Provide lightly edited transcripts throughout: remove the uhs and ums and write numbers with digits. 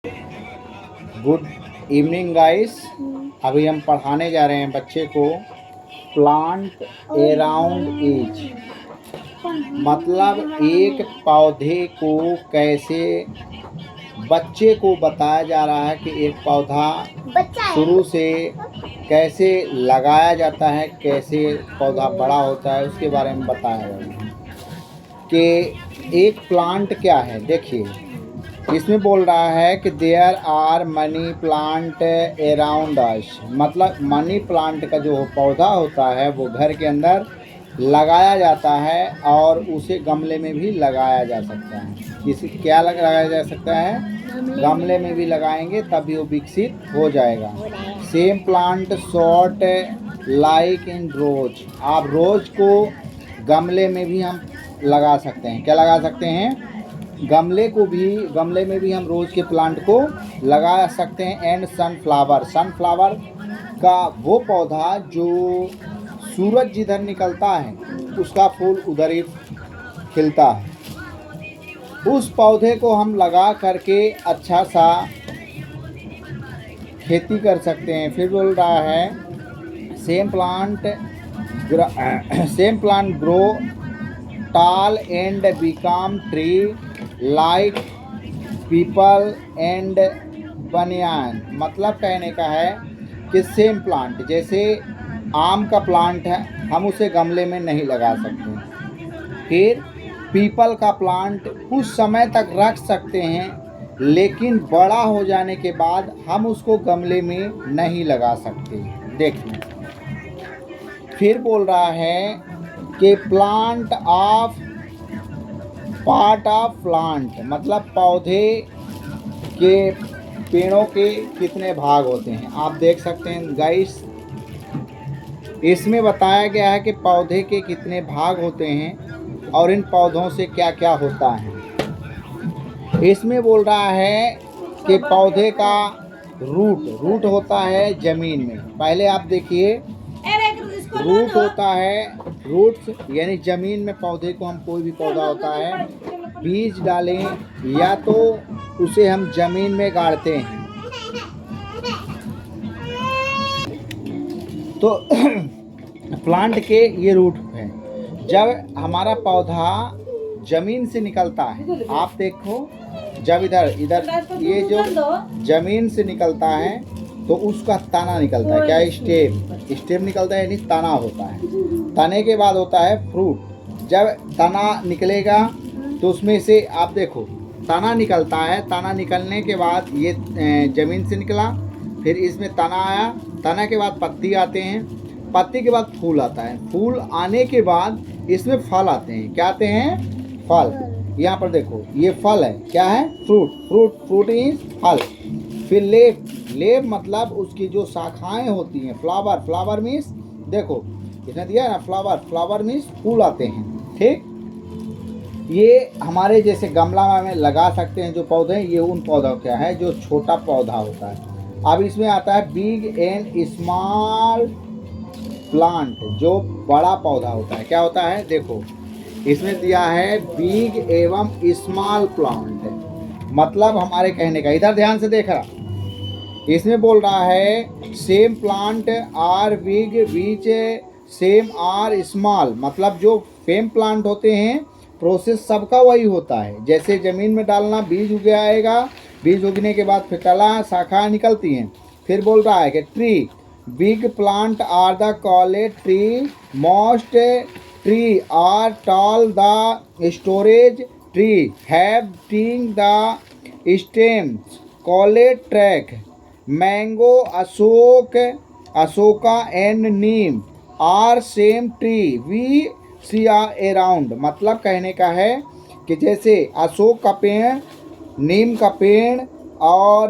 Good evening guys. अभी हम पढ़ाने जा रहे हैं बच्चे को प्लांट अराउंड एज, मतलब एक पौधे को कैसे बच्चे को बताया जा रहा है कि एक पौधा शुरू से कैसे लगाया जाता है, कैसे पौधा बड़ा होता है, उसके बारे में बताया जा रहा है कि एक प्लांट क्या है। देखिए, इसमें बोल रहा है कि there are money plant around us, मतलब मनी प्लांट का जो पौधा होता है वो घर के अंदर लगाया जाता है और उसे गमले में भी लगाया जा सकता है। किसी क्या लगाया जा सकता है? गमले में भी लगाएंगे तभी वो विकसित हो जाएगा। Some plant short like in rose, आप रोज को गमले में भी हम लगा सकते हैं। क्या लगा सकते हैं? गमले में भी हम रोज के प्लांट को लगा सकते हैं। एंड सनफ्लावर का वो पौधा जो सूरज जिधर निकलता है उसका फूल उधर ही खिलता है, उस पौधे को हम लगा करके अच्छा सा खेती कर सकते हैं। फिर बोल रहा है same plant grow tall and become tree like people and बनियान, मतलब कहने का है कि सेम प्लांट, जैसे आम का प्लांट है हम उसे गमले में नहीं लगा सकते। फिर पीपल का प्लांट कुछ समय तक रख सकते हैं, लेकिन बड़ा हो जाने के बाद हम उसको गमले में नहीं लगा सकते। देखिए, फिर बोल रहा है कि plant of part of plant, मतलब पौधे के पेड़ों के कितने भाग होते हैं। आप देख सकते हैं गाइस, इसमें बताया गया है कि पौधे के कितने भाग होते हैं और इन पौधों से क्या क्या होता है। इसमें बोल रहा है कि पौधे का रूट होता है जमीन में। पहले आप देखिए, रूट होता है, रूट्स यानी जमीन में पौधे को हम कोई भी पौधा होता है बीज डालें या तो उसे हम जमीन में गाड़ते हैं तो प्लांट के ये रूट हैं। जब हमारा पौधा जमीन से निकलता है, आप देखो, जब इधर ये जो जमीन से निकलता है तो उसका तना निकलता है। क्या? स्टेम निकलता है, यानी तना होता है। तने के बाद होता है फ्रूट। जब तना निकलेगा तो उसमें से आप देखो तना निकलता है। तना निकलने के बाद ये जमीन से निकला, फिर इसमें तना आया, तना के बाद पत्ती आते हैं, पत्ती के बाद फूल आता है, फूल आने के बाद इसमें फल आते हैं। क्या आते हैं? फल। यहाँ पर देखो ये फल है। क्या है? फ्रूट इज फल। फिर लेब मतलब उसकी जो शाखाएं होती हैं। फ्लावर मीन्स, देखो इसने दिया है ना, फ्लावर मीन्स फूल आते हैं। ठीक, ये हमारे जैसे गमला में लगा सकते हैं जो पौधे हैं, ये उन पौधों क्या है जो छोटा पौधा होता है। अब इसमें आता है बिग एंड स्मॉल प्लांट, जो बड़ा पौधा होता है। क्या होता है? देखो इसमें दिया है बिग एवं स्मॉल प्लांट, मतलब हमारे कहने का, इधर ध्यान से देख रहा, इसमें बोल रहा है same plant are big which same are small, मतलब जो सेम प्लांट होते हैं प्रोसेस सबका वही होता है। जैसे ज़मीन में डालना, बीज उग आएगा, बीज उगने के बाद फिर कला शाखा निकलती हैं। फिर बोल रहा है कि tree big plant are the college tree, most tree are tall the storage tree having the stems college track, mango ashoka and neem are same tree we see are around, मतलब कहने का है कि जैसे अशोक का पेड़, नीम का पेड़ और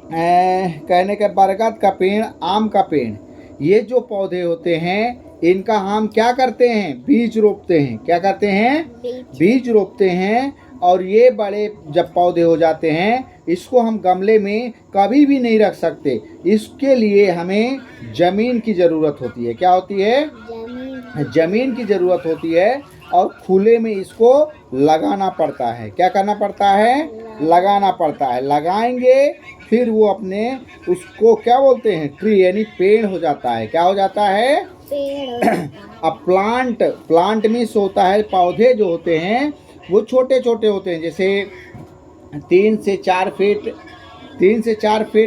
कहने के बरगद का पेड़, आम का पेड़, ये जो पौधे होते हैं इनका हम क्या करते हैं? बीज रोपते हैं। क्या करते हैं? बीज रोपते हैं। और ये बड़े जब पौधे हो जाते हैं इसको हम गमले में कभी भी नहीं रख सकते। इसके लिए हमें ज़मीन की ज़रूरत होती है। क्या होती है? ज़मीन की ज़रूरत होती है। और खुले में इसको लगाना पड़ता है। क्या करना पड़ता है? लगाना पड़ता है। लगाएंगे फिर वो अपने उसको क्या बोलते हैं? ट्री यानी पेड़ हो जाता है। क्या हो जाता है? अब प्लांट मीन्स होता है पौधे जो होते हैं वो छोटे छोटे होते हैं, जैसे 3 से 4 फीट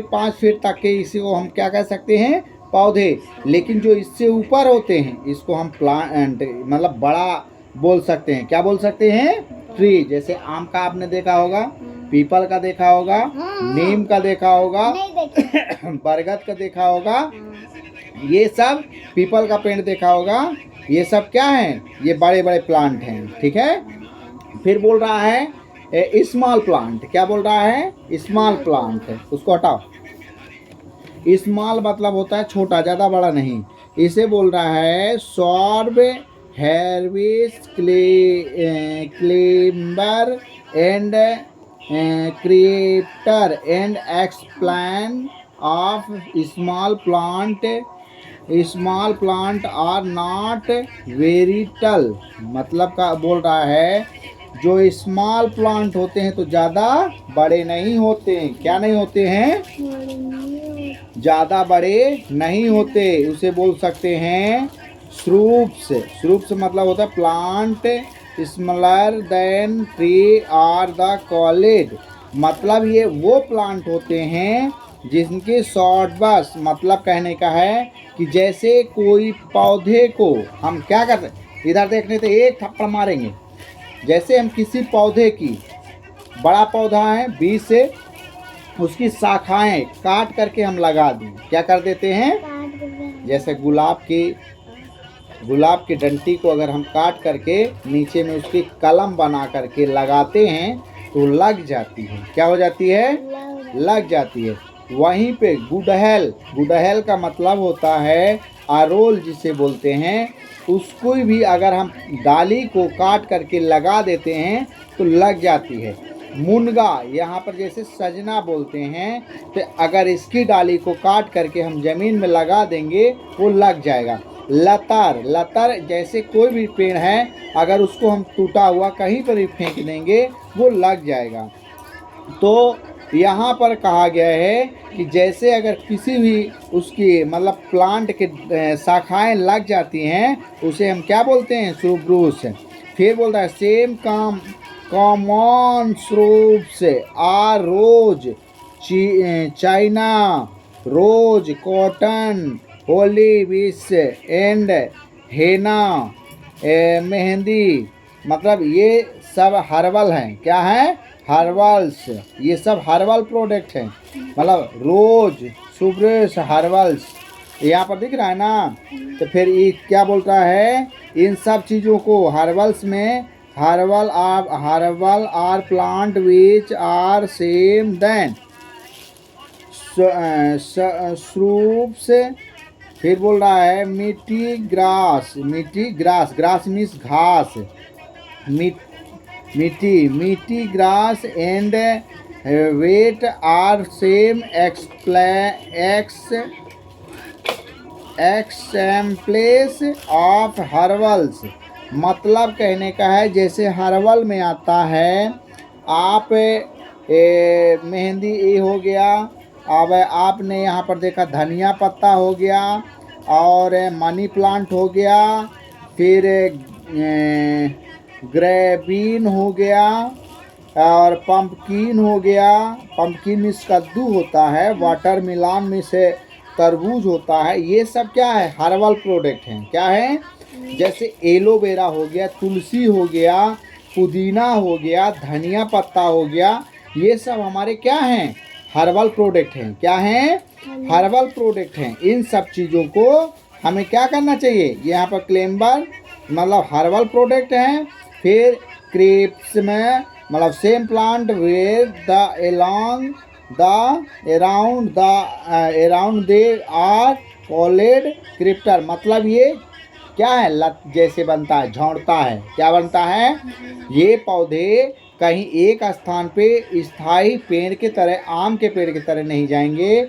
5 फीट तक के इसको हम क्या कह सकते हैं? पौधे। लेकिन जो इससे ऊपर होते हैं इसको हम प्लांट मतलब बड़ा बोल सकते हैं। क्या बोल सकते हैं? ट्री। जैसे आम का आपने देखा होगा, पीपल का देखा होगा, नीम का देखा होगा, बरगद का देखा होगा, ये सब पीपल का पेड़ देखा होगा। ये सब क्या है? ये बड़े बड़े प्लांट हैं। ठीक है। फिर बोल रहा है स्मॉल प्लांट। क्या बोल रहा है? Small plant. उसको हटाओ। स्मॉल मतलब होता है छोटा, ज़्यादा बड़ा नहीं। इसे बोल रहा है shrub herbs climber and creeper and explain of small plant. Small plant are not varietal. मतलब का बोल रहा है जो स्मॉल प्लांट होते हैं तो ज़्यादा बड़े नहीं होते हैं। क्या नहीं होते हैं? ज़्यादा बड़े नहीं होते। उसे बोल सकते हैं श्रूप्स। श्रूप्स मतलब होता है plant smaller than tree are the college. मतलब ये वो प्लांट होते हैं जिनके शॉर्ट बस मतलब कहने का है कि जैसे कोई पौधे को हम क्या करते हैं, इधर देखने तो एक थप्पड़ मारेंगे। जैसे हम किसी पौधे की, बड़ा पौधा है, बीज से उसकी शाखाएं काट करके हम लगा दें। क्या कर देते हैं? जैसे गुलाब की डंटी को अगर हम काट करके नीचे में उसकी कलम बना करके लगाते हैं तो लग जाती है। क्या हो जाती है? लग जाती है। वहीं पे गुड़हल का मतलब होता है अरोल जिसे बोलते हैं। उसको भी अगर हम डाली को काट करके लगा देते हैं तो लग जाती है। मुनगा यहाँ पर जैसे सजना बोलते हैं, तो अगर इसकी डाली को काट करके हम ज़मीन में लगा देंगे वो लग जाएगा। लतर जैसे कोई भी पेड़ है अगर उसको हम टूटा हुआ कहीं पर भी फेंक देंगे वो लग जाएगा। तो यहाँ पर कहा गया है कि जैसे अगर किसी भी उसकी मतलब प्लांट के शाखाएं लग जाती हैं उसे हम क्या बोलते हैं? श्रूब्रूस। फिर बोलता है some common shrubs are rose, China rose, cotton, holly wish and henna, मेहंदी। मतलब ये सब हर्बल हैं। क्या है? हर्बल्स। ये सब हर्बल प्रोडक्ट हैं। मतलब रोज, सुब्रेस, हर्बल्स यहाँ पर दिख रहा है ना। तो फिर ये क्या बोलता है? इन सब चीज़ों को हर्बल्स में herbal are plant which are some than shrubs. फिर बोल रहा है मिट्टी ग्रास। ग्रास मीन्स घास। मिट्टी grass and wheat are some examples of herbals. मतलब कहने का है जैसे हर्बल में आता है आप मेहंदी ये हो गया, अब आपने यहाँ पर देखा धनिया पत्ता हो गया और मनी प्लांट हो गया, फिर ग्रेबीन हो गया और पंपकिन हो गया। पंपकिन में कद्दू होता है, वाटरमेलन में से तरबूज होता है। ये सब क्या है? हर्बल प्रोडक्ट हैं। क्या है? जैसे एलोवेरा हो गया, तुलसी हो गया, पुदीना हो गया, धनिया पत्ता हो गया। ये सब हमारे क्या हैं? हर्बल प्रोडक्ट हैं। क्या हैं? हर्बल प्रोडक्ट हैं। इन सब चीज़ों को हमें क्या करना चाहिए? यहाँ पर क्लेम्बर मतलब हर्बल प्रोडक्ट हैं। फिर क्रेप्स में मतलब some plant where around they are called creeper. मतलब ये क्या है? लत जैसे बनता है, झोंकता है। क्या बनता है? ये पौधे कहीं एक स्थान पे स्थायी पेड़ के तरह, आम के पेड़ की तरह नहीं जाएंगे,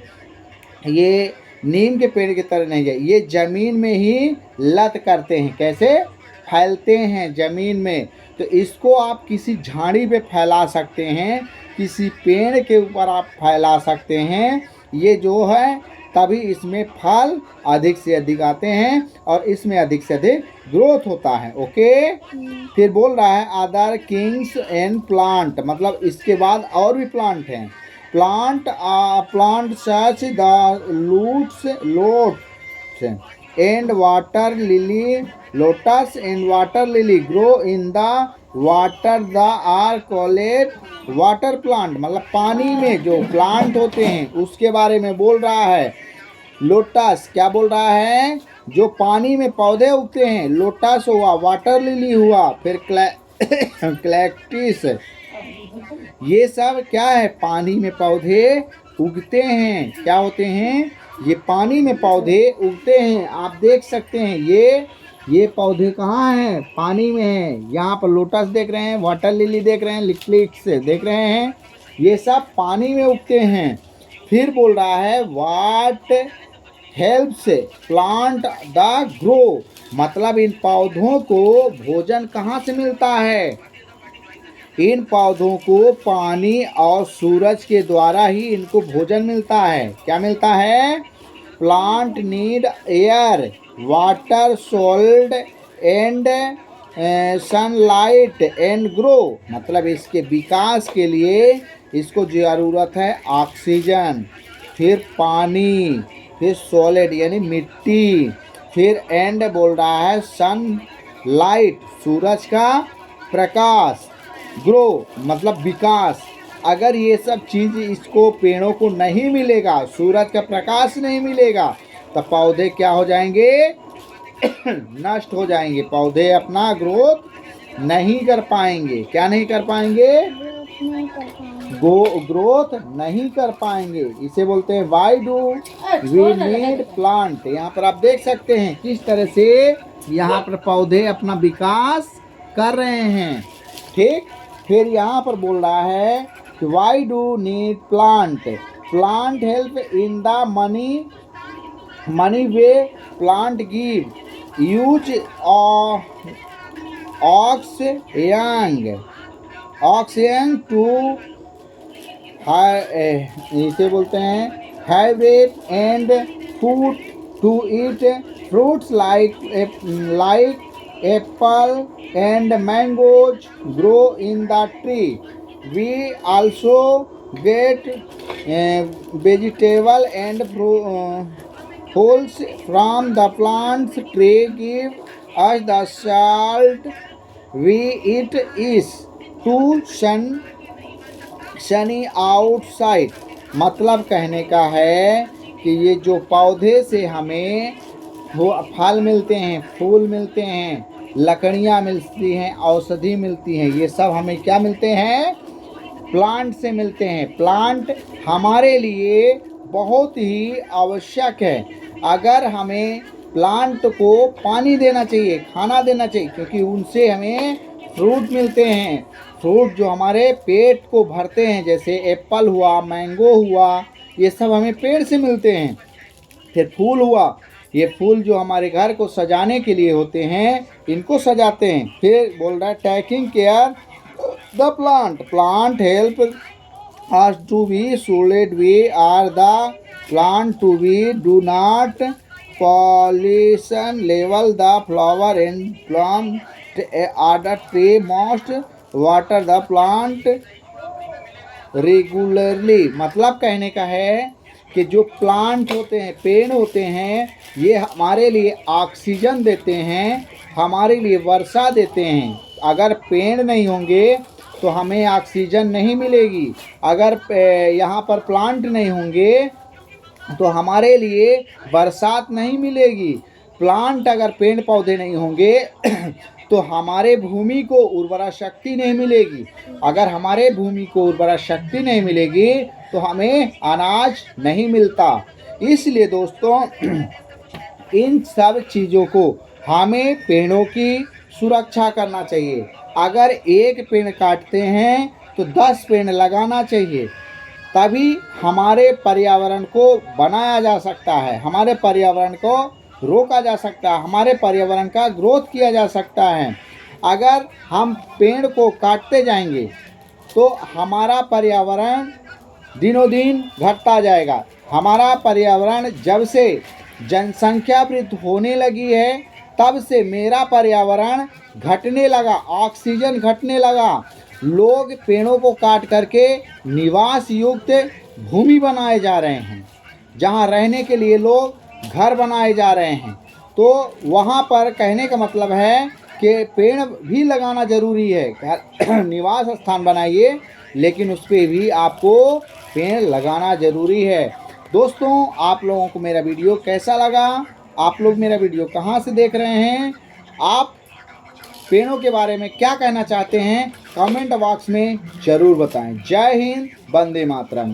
ये नीम के पेड़ की तरह नहीं जाएंगे, ये जमीन में ही लत करते हैं। कैसे? फैलते हैं ज़मीन में, तो इसको आप किसी झाड़ी पे फैला सकते हैं, किसी पेड़ के ऊपर आप फैला सकते हैं। ये जो है तभी इसमें फल अधिक से अधिक आते हैं और इसमें अधिक से अधिक ग्रोथ होता है। ओके, फिर बोल रहा है अदर किंग्स एंड प्लांट, मतलब इसके बाद और भी प्लांट हैं। Plant such the lotus and water lily, lotus and water lily grow in the water, the are called water plant, मतलब पानी में जो प्लांट होते हैं उसके बारे में बोल रहा है। लोटस क्या बोल रहा है, जो पानी में पौधे उगते हैं, लोटस हुआ, वाटर लिली हुआ, फिर क्लैक्टिस, ये सब क्या है, पानी में पौधे उगते हैं। क्या होते हैं, ये पानी में पौधे उगते हैं। आप देख सकते हैं ये पौधे कहाँ हैं, पानी में हैं। यहाँ पर लोटस देख रहे हैं, वाटर लिली देख रहे हैं, लिक्लिक्स देख रहे हैं, ये सब पानी में उगते हैं। फिर बोल रहा है what helps plant the grow, मतलब इन पौधों को भोजन कहाँ से मिलता है, इन पौधों को पानी और सूरज के द्वारा ही इनको भोजन मिलता है। क्या मिलता है, plant need air, water, salt and sunlight and grow, मतलब इसके विकास के लिए इसको ज़रूरत है ऑक्सीजन, फिर पानी, फिर सॉलिड यानी मिट्टी, फिर एंड बोल रहा है सन लाइट, सूरज का प्रकाश, ग्रो मतलब विकास। अगर ये सब चीज़ इसको पेड़ों को नहीं मिलेगा, सूरज का प्रकाश नहीं मिलेगा, तो पौधे क्या हो जाएंगे नष्ट हो जाएंगे, पौधे अपना ग्रोथ नहीं कर पाएंगे। क्या नहीं कर पाएंगे, ग्रोथ नहीं कर पाएंगे। इसे बोलते हैं why do we need plant. यहाँ पर आप देख सकते हैं किस तरह से यहाँ पर पौधे अपना विकास कर रहे हैं। ठीक, फिर यहाँ पर बोल रहा है कि why do need plant, plant help in the money way, plant give use oxygen to, इसे बोलते हैं hybrid and food to eat fruits like apple and mangoes grow in the tree. We also get vegetable and fruits from the plants. Tree give us the salt we eat is to sunny outside, मतलब कहने का है कि ये जो पौधे से हमें फल मिलते हैं, फूल मिलते हैं, लकड़ियाँ मिलती हैं, औषधि मिलती हैं, ये सब हमें क्या मिलते हैं, प्लांट से मिलते हैं। प्लांट हमारे लिए बहुत ही आवश्यक है। अगर हमें प्लांट को पानी देना चाहिए, खाना देना चाहिए, क्योंकि उनसे हमें फ्रूट मिलते हैं, फ्रूट जो हमारे पेट को भरते हैं, जैसे एप्पल हुआ, मैंगो हुआ, ये सब हमें पेड़ से मिलते हैं। फिर फूल हुआ, ये फूल जो हमारे घर को सजाने के लिए होते हैं, इनको सजाते हैं। फिर बोल रहा है taking care the plant help us to be solid, we are the plant to be do not pollution level the flower and plant are the tree must water the plant regularly, मतलब कहने का है कि जो plant होते हैं, पेड़ होते हैं, ये हमारे लिए ऑक्सीजन देते हैं, हमारे लिए वर्षा देते हैं। अगर पेड़ नहीं होंगे तो हमें ऑक्सीजन नहीं मिलेगी। अगर यहाँ पर प्लांट नहीं होंगे तो हमारे लिए बरसात नहीं मिलेगी। प्लांट अगर पेड़ पौधे नहीं होंगे तो हमारे भूमि को उर्वरा शक्ति नहीं मिलेगी। अगर हमारे भूमि को उर्वरा शक्ति नहीं मिलेगी तो हमें अनाज नहीं मिलता। इसलिए दोस्तों इन सब चीज़ों को हमें पेड़ों की सुरक्षा करना चाहिए। अगर एक पेड़ काटते हैं तो 10 पेड़ लगाना चाहिए, तभी हमारे पर्यावरण को बनाया जा सकता है, हमारे पर्यावरण को रोका जा सकता है, हमारे पर्यावरण का ग्रोथ किया जा सकता है। अगर हम पेड़ को काटते जाएंगे तो हमारा पर्यावरण दिनों दिन घटता जाएगा। हमारा पर्यावरण जब से जनसंख्या वृद्धि होने लगी है तब से मेरा पर्यावरण घटने लगा, ऑक्सीजन घटने लगा। लोग पेड़ों को काट करके निवास युक्त भूमि बनाए जा रहे हैं, जहाँ रहने के लिए लोग घर बनाए जा रहे हैं। तो वहाँ पर कहने का मतलब है कि पेड़ भी लगाना ज़रूरी है। निवास स्थान बनाइए लेकिन उस पर भी आपको पेड़ लगाना ज़रूरी है। दोस्तों, आप लोगों को मेरा वीडियो कैसा लगा? आप लोग मेरा वीडियो कहाँ से देख रहे हैं? आप पेड़ों के बारे में क्या कहना चाहते हैं? कमेंट बॉक्स में ज़रूर बताएं। जय हिंद, वंदे मातरम।